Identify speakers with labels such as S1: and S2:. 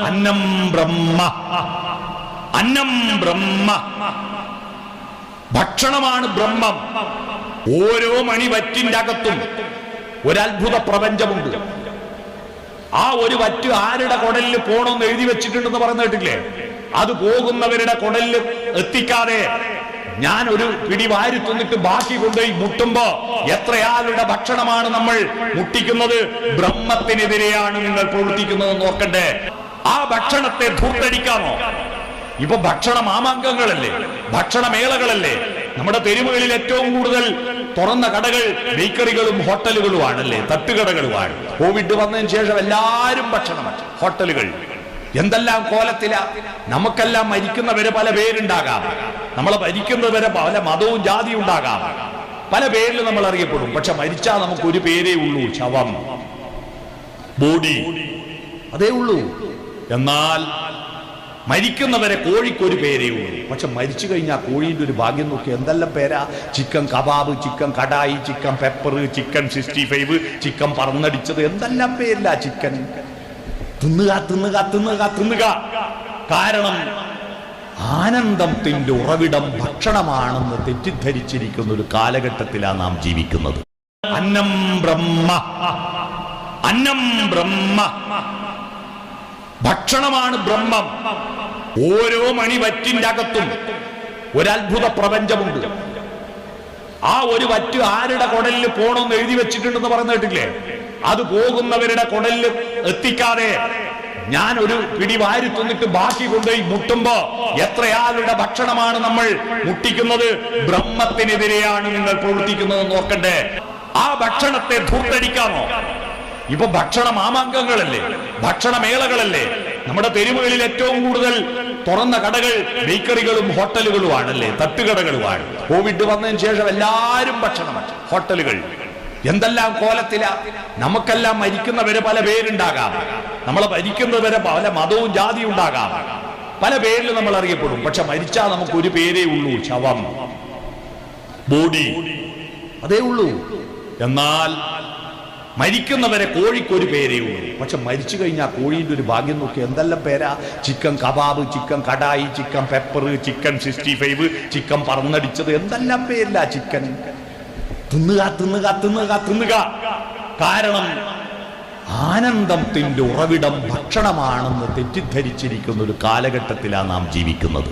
S1: അന്നം ബ്രഹ്മ, അന്നം ബ്രഹ്മ, ഭക്ഷണമാണ് ബ്രഹ്മം. ഓരോ മണിവറ്റിന്റെ അകത്തും ഒരത്ഭുത പ്രപഞ്ചമുണ്ട്. ആ ഒരു വറ്റ് ആരുടെ കുടലിൽ പോണമെന്ന് എഴുതി വെച്ചിട്ടുണ്ടെന്ന് പറഞ്ഞു കേട്ടില്ലേ? അത് പോകുന്നവരുടെ കുടലിൽ എത്തിക്കാതെ ഞാൻ ഒരു പിടി വാരി തിന്നിട്ട് ബാക്കി കൊണ്ടുപോയി മുട്ടുമ്പോ എത്രയാളുടെ ഭക്ഷണമാണ് നമ്മൾ മുട്ടിക്കുന്നത്? ബ്രഹ്മത്തിനെതിരെയാണ് നിങ്ങൾ പ്രവർത്തിക്കുന്നത് നോക്കണ്ടേ. ആ ഭക്ഷണത്തെ ധൂർത്തടിക്കാമോ? ഇപ്പൊ ഭക്ഷണ മാമാങ്കങ്ങളല്ലേ, ഭക്ഷണമേളകളല്ലേ? നമ്മുടെ തെരുവുകളിൽ ഏറ്റവും കൂടുതൽ തുറന്ന കടകൾ ബേക്കറികളും ഹോട്ടലുകളുമാണല്ലേ, തട്ടുകടകളുമാണ്. കോവിഡ് വന്നതിന് ശേഷം എല്ലാവരും ഭക്ഷണം, ഹോട്ടലുകൾ എന്തെല്ലാം കോലത്തില. നമുക്കെല്ലാം മരിക്കുന്നവരെ പല പേരുണ്ടാകാം, നമ്മളെ മരിക്കുന്നവരെ പല മതവും ജാതിയും ഉണ്ടാകാം, പല പേരിൽ നമ്മൾ അറിയപ്പെടും. പക്ഷെ മരിച്ചാൽ നമുക്ക് ഒരു പേരേ ഉള്ളൂ, ശവം, ബോഡി, അതേ ഉള്ളൂ. എന്നാൽ മരിക്കുന്നവരെ കോഴിക്കൊരു പേരേ ഉള്ളൂ. പക്ഷെ മരിച്ചു കഴിഞ്ഞാൽ കോഴിന്റെ ഒരു ഭാഗ്യം നോക്കി എന്തെല്ലാം പേരാ. Chicken kebab, chicken kadai, chicken pepper, chicken 65, chicken പറന്നടിച്ചത്, എന്തെല്ലാം പേരില്ല. ചിക്കൻ തിന്നുക തിന്നുക തിന്നുക തിന്നുക. കാരണം ആനന്ദത്തിന്റെ ഉറവിടം ഭക്ഷണമാണെന്ന് തെറ്റിദ്ധരിച്ചിരിക്കുന്ന ഒരു കാലഘട്ടത്തിലാണ് നാം ജീവിക്കുന്നത്. അന്നം ബ്രഹ്മ, അന്നം ബ്രഹ്മ, ഭക്ഷണമാണ് ബ്രഹ്മം. ഓരോ മണിവറ്റിന്റെ അകത്തും ഒരത്ഭുത പ്രപഞ്ചമുണ്ട്. ആ ഒരു വറ്റ് ആരുടെ കുടലിൽ പോണമെന്ന് എഴുതി വെച്ചിട്ടുണ്ടെന്ന് പറഞ്ഞു കേട്ടില്ലേ? അത് പോകുന്നവരുടെ കുടലിൽ എത്തിക്കാതെ ഞാൻ ഒരു പിടി വാരി തിന്നിട്ട് ബാക്കി കൊണ്ടുപോയി മുട്ടുമ്പോ എത്രയാളുടെ ഭക്ഷണമാണ് നമ്മൾ മുട്ടിക്കുന്നത്? ബ്രഹ്മത്തിനെതിരെയാണ് നിങ്ങൾ പ്രവർത്തിക്കുന്നത് നോക്കണ്ടേ. ആ ഭക്ഷണത്തെ ധൂർത്തടിക്കാമോ? ഇപ്പൊ ഭക്ഷണ മാമാങ്കങ്ങളല്ലേ, ഭക്ഷണമേളകളല്ലേ? നമ്മുടെ തെരുവുകളിൽ ഏറ്റവും കൂടുതൽ തുറന്ന കടകൾ ബേക്കറികളും ഹോട്ടലുകളുമാണല്ലേ, തട്ടുകടകളുമാണ്. കോവിഡ് വന്നതിന് ശേഷം എല്ലാവരും ഭക്ഷണം, ഹോട്ടലുകൾ എന്തെല്ലാം കോലത്തില. നമുക്കെല്ലാം മരിക്കുന്നവരെ പല പേരുണ്ടാകാം, നമ്മളെ മരിക്കുന്നവരെ പല മതവും ജാതിയും ഉണ്ടാകാം, പല പേരിൽ നമ്മൾ അറിയപ്പെടും. പക്ഷെ മരിച്ചാൽ നമുക്ക് ഒരു പേരേ ഉള്ളൂ, ശവം, ബോഡി, അതേ ഉള്ളൂ. എന്നാൽ മരിക്കുന്നവരെ കോഴിക്കൊരു പേരേ ഉള്ളൂ. പക്ഷെ മരിച്ചു കഴിഞ്ഞാൽ കോഴിന്റെ ഒരു ഭാഗ്യം നോക്കി എന്തെല്ലാം പേരാ. Chicken kebab, chicken kadai, chicken pepper, chicken 65, chicken പറന്നടിച്ചത്, എന്തെല്ലാം പേരില്ല. ചിക്കൻ തിന്നുക തിന്നുക തിന്നുക തിന്നുക. കാരണം ആനന്ദത്തിന്റെ ഉറവിടം ഭക്ഷണമാണെന്ന് തെറ്റിദ്ധരിച്ചിരിക്കുന്ന ഒരു കാലഘട്ടത്തിലാണ് നാം ജീവിക്കുന്നത്.